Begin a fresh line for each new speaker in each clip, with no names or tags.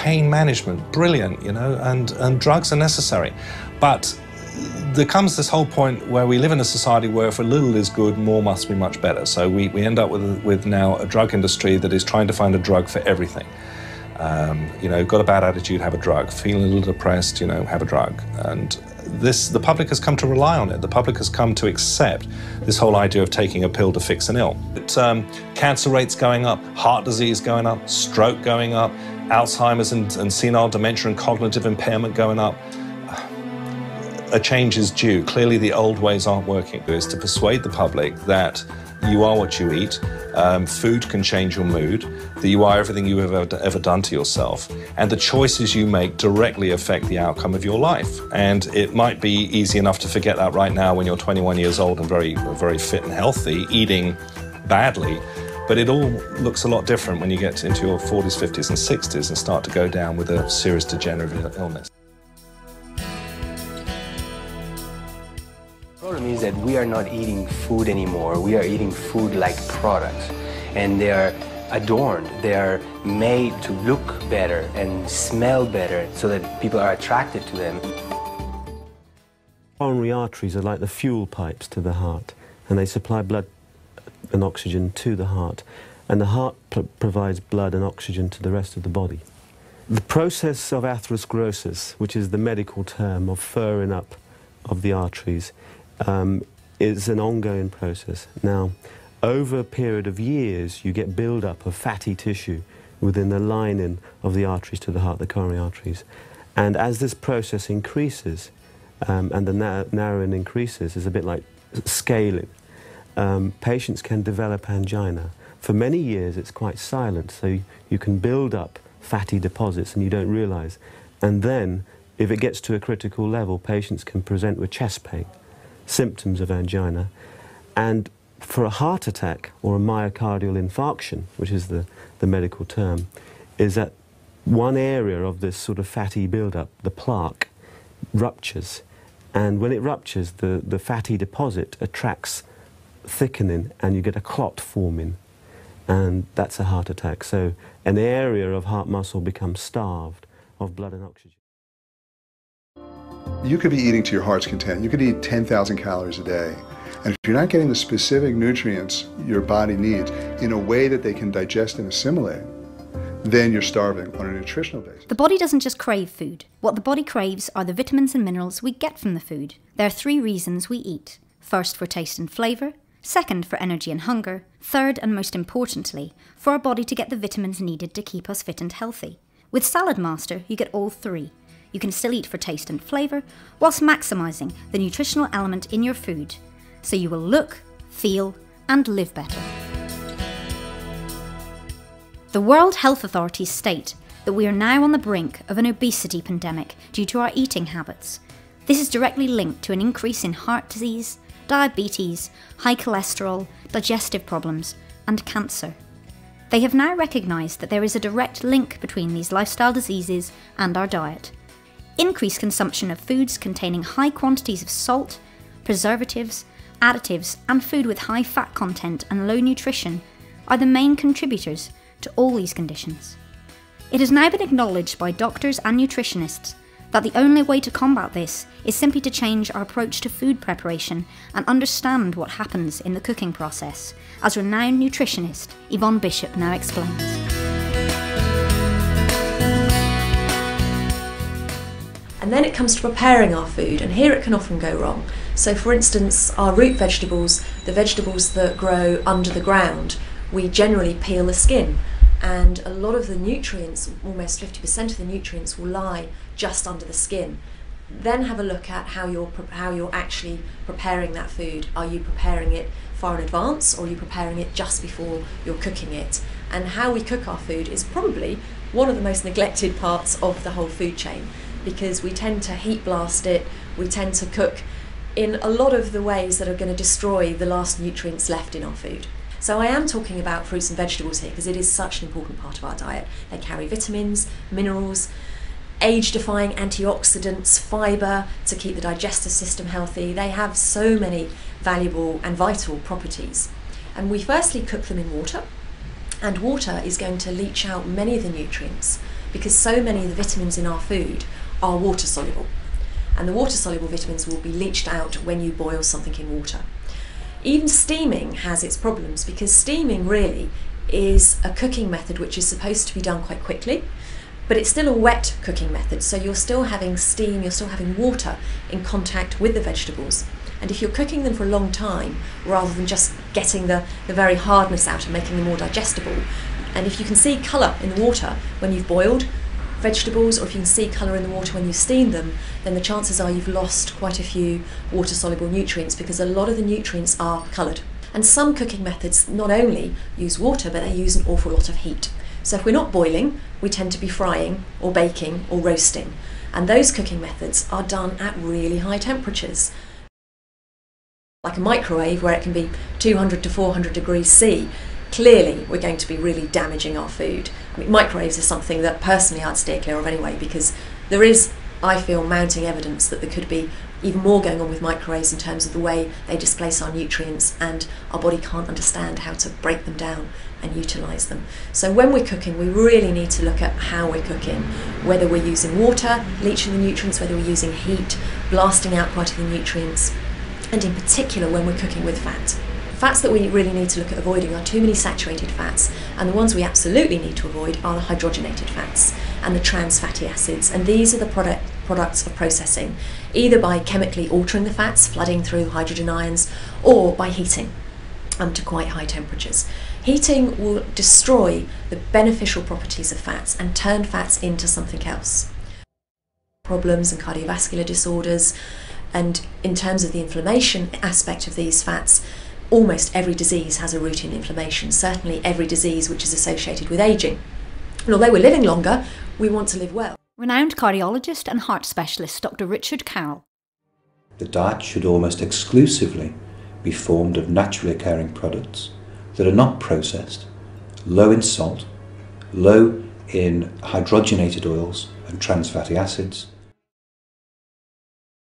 pain management, brilliant, you know, and drugs are necessary. But there comes this whole point where we live in a society where if a little is good, more must be much better. So we end up with now a drug industry that is trying to find a drug for everything. You know, got a bad attitude, have a drug. Feeling a little depressed, you know, have a drug. And the public has come to rely on it. The public has come to accept this whole idea of taking a pill to fix an ill. Cancer rates going up, heart disease going up, stroke going up, Alzheimer's and senile dementia and cognitive impairment going up. A change is due. Clearly the old ways aren't working. It is to persuade the public that you are what you eat, food can change your mood, that you are everything you've ever done to yourself, and the choices you make directly affect the outcome of your life. And it might be easy enough to forget that right now when you're 21 years old and very fit and healthy, eating badly, but it all looks a lot different when you get into your 40s, 50s and 60s and start to go down with a serious degenerative illness.
The problem is that we are not eating food anymore. We are eating food like products, and they are adorned. They are made to look better and smell better so that people are attracted to them.
Coronary arteries are like the fuel pipes to the heart, and they supply blood and oxygen to the heart, and the heart provides blood and oxygen to the rest of the body. The process of atherosclerosis, which is the medical term of furring up of the arteries, is an ongoing process. Now, over a period of years, you get build-up of fatty tissue within the lining of the arteries to the heart, the coronary arteries. And as this process increases, and the narrowing increases, is a bit like scaling, patients can develop angina. For many years, it's quite silent, so you can build up fatty deposits and you don't realize. And then, if it gets to a critical level, patients can present with chest pain, symptoms of angina. And for a heart attack or a myocardial infarction, which is the medical term, is that one area of this sort of fatty buildup, the plaque, ruptures. And when it ruptures, the fatty deposit attracts thickening and you get a clot forming. And that's a heart attack. So an area of heart muscle becomes starved of blood and oxygen.
You could be eating to your heart's content. You could eat 10,000 calories a day. And if you're not getting the specific nutrients your body needs in a way that they can digest and assimilate, then you're starving on a nutritional basis.
The body doesn't just crave food. What the body craves are the vitamins and minerals we get from the food. There are 3 reasons we eat. First, for taste and flavour. Second, for energy and hunger. Third, and most importantly, for our body to get the vitamins needed to keep us fit and healthy. With Saladmaster, you get all 3. You can still eat for taste and flavour, whilst maximising the nutritional element in your food, so you will look, feel, and live better. The World Health Authorities state that we are now on the brink of an obesity pandemic due to our eating habits. This is directly linked to an increase in heart disease, diabetes, high cholesterol, digestive problems, and cancer. They have now recognised that there is a direct link between these lifestyle diseases and our diet. Increased consumption of foods containing high quantities of salt, preservatives, additives, and food with high fat content and low nutrition are the main contributors to all these conditions. It has now been acknowledged by doctors and nutritionists that the only way to combat this is simply to change our approach to food preparation and understand what happens in the cooking process, as renowned nutritionist Yvonne Bishop now explains.
And then it comes to preparing our food, and here it can often go wrong. So for instance, our root vegetables, the vegetables that grow under the ground, we generally peel the skin, and a lot of the nutrients, almost 50% of the nutrients, will lie just under the skin. Then have a look at how you're actually preparing that food. Are you preparing it far in advance, or are you preparing it just before you're cooking it? And how we cook our food is probably one of the most neglected parts of the whole food chain, because we tend to heat blast it, we tend to cook in a lot of the ways that are going to destroy the last nutrients left in our food. So I am talking about fruits and vegetables here because it is such an important part of our diet. They carry vitamins, minerals, age-defying antioxidants, fibre to keep the digestive system healthy. They have so many valuable and vital properties. And we firstly cook them in water, And water is going to leach out many of the nutrients because so many of the vitamins in our food are water soluble. And the water soluble vitamins will be leached out when you boil something in water. Even steaming has its problems because steaming really is a cooking method which is supposed to be done quite quickly, but it's still a wet cooking method, so you're still having steam, you're still having water in contact with the vegetables. And if you're cooking them for a long time, rather than just getting the very hardness out and making them more digestible, and if you can see colour in the water when you've boiled vegetables, or if you can see colour in the water when you've steamed them, then the chances are you've lost quite a few water-soluble nutrients because a lot of the nutrients are coloured. And some cooking methods not only use water, but they use an awful lot of heat. So if we're not boiling, we tend to be frying or baking or roasting. And those cooking methods are done at really high temperatures. Like a microwave where it can be 200 to 400 degrees C, clearly we're going to be really damaging our food. I mean, microwaves is something that personally I'd steer clear of anyway, because there is, I feel, mounting evidence that there could be even more going on with microwaves in terms of the way they displace our nutrients, and our body can't understand how to break them down and utilise them. So when we're cooking, we really need to look at how we're cooking, whether we're using water, leaching the nutrients, whether we're using heat, blasting out quite of the nutrients, and in particular when we're cooking with fat. Fats that we really need to look at avoiding are too many saturated fats, and the ones we absolutely need to avoid are the hydrogenated fats and the trans fatty acids, and these are the products of processing, either by chemically altering the fats, flooding through hydrogen ions, or by heating to quite high temperatures. Heating will destroy the beneficial properties of fats and turn fats into something else. Problems and cardiovascular disorders, and in terms of the inflammation aspect of these fats, almost every disease has a root in inflammation, certainly every disease which is associated with ageing. And although we're living longer, we want to live well.
Renowned cardiologist and heart specialist Dr. Richard Carroll.
The diet should almost exclusively be formed of naturally occurring products that are not processed, low in salt, low in hydrogenated oils and trans fatty acids.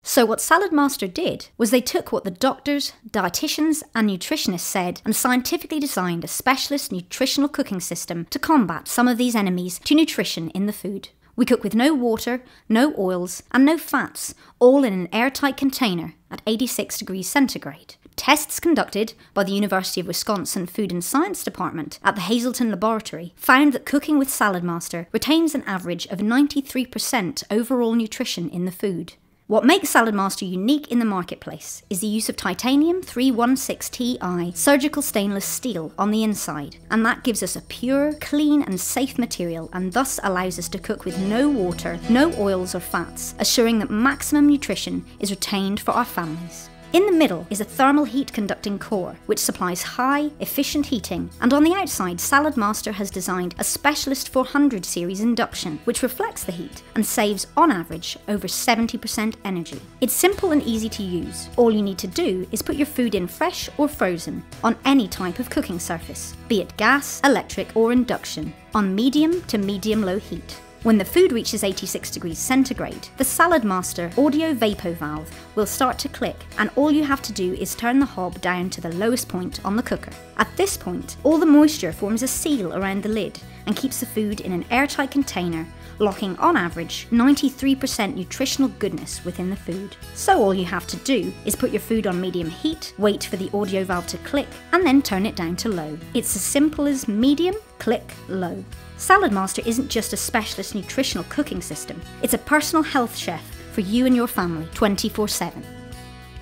So what Saladmaster did was they took what the doctors, dietitians and nutritionists said and scientifically designed a specialist nutritional cooking system to combat some of these enemies to nutrition in the food. We cook with no water, no oils and no fats, all in an airtight container at 86 degrees centigrade. Tests conducted by the University of Wisconsin Food and Science Department at the Hazleton Laboratory found that cooking with Saladmaster retains an average of 93% overall nutrition in the food. What makes Saladmaster unique in the marketplace is the use of titanium 316Ti surgical stainless steel on the inside, and that gives us a pure, clean and safe material, and thus allows us to cook with no water, no oils or fats, assuring that maximum nutrition is retained for our families. In the middle is a thermal heat conducting core, which supplies high, efficient heating, and on the outside Saladmaster has designed a specialist 400 series induction, which reflects the heat and saves on average over 70% energy. It's simple and easy to use. All you need to do is put your food in fresh or frozen on any type of cooking surface, be it gas, electric or induction, on medium to medium-low heat. When the food reaches 86 degrees centigrade, the Saladmaster audio vapor valve will start to click, and all you have to do is turn the hob down to the lowest point on the cooker. At this point, all the moisture forms a seal around the lid and keeps the food in an airtight container, locking on average 93% nutritional goodness within the food. So all you have to do is put your food on medium heat, wait for the audio valve to click, and then turn it down to low. It's as simple as medium, click, low. Saladmaster isn't just a specialist nutritional cooking system, it's a personal health chef for you and your family 24/7.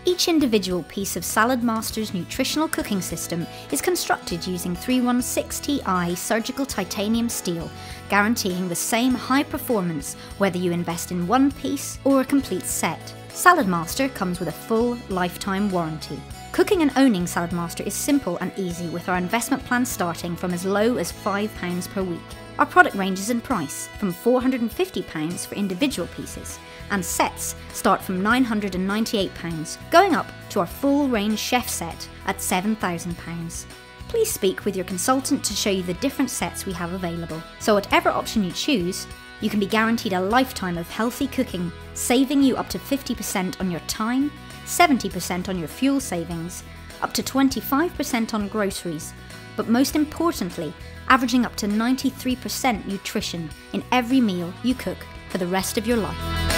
Each individual piece of Saladmaster's nutritional cooking system is constructed using 316Ti surgical titanium steel, guaranteeing the same high performance whether you invest in one piece or a complete set. Saladmaster comes with a full lifetime warranty. Cooking and owning Saladmaster is simple and easy, with our investment plan starting from as low as £5 per week. Our product ranges in price from £450 for individual pieces, and sets start from £998, going up to our full range chef set at £7,000. Please speak with your consultant to show you the different sets we have available. So whatever option you choose, you can be guaranteed a lifetime of healthy cooking, saving you up to 50% on your time, 70% on your fuel savings, up to 25% on groceries, but most importantly, averaging up to 93% nutrition in every meal you cook for the rest of your life.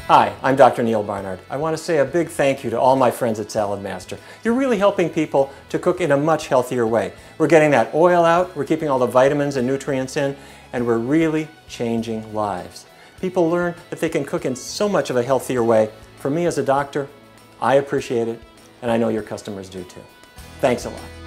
Hi, I'm Dr. Neil Barnard. I want to say a big thank you to all my friends at Saladmaster. You're really helping people to cook in a much healthier way. We're getting that oil out, we're keeping all the vitamins and nutrients in, and we're really changing lives. People learn that they can cook in so much of a healthier way. For me as a doctor, I appreciate it, and I know your customers do too. Thanks a lot.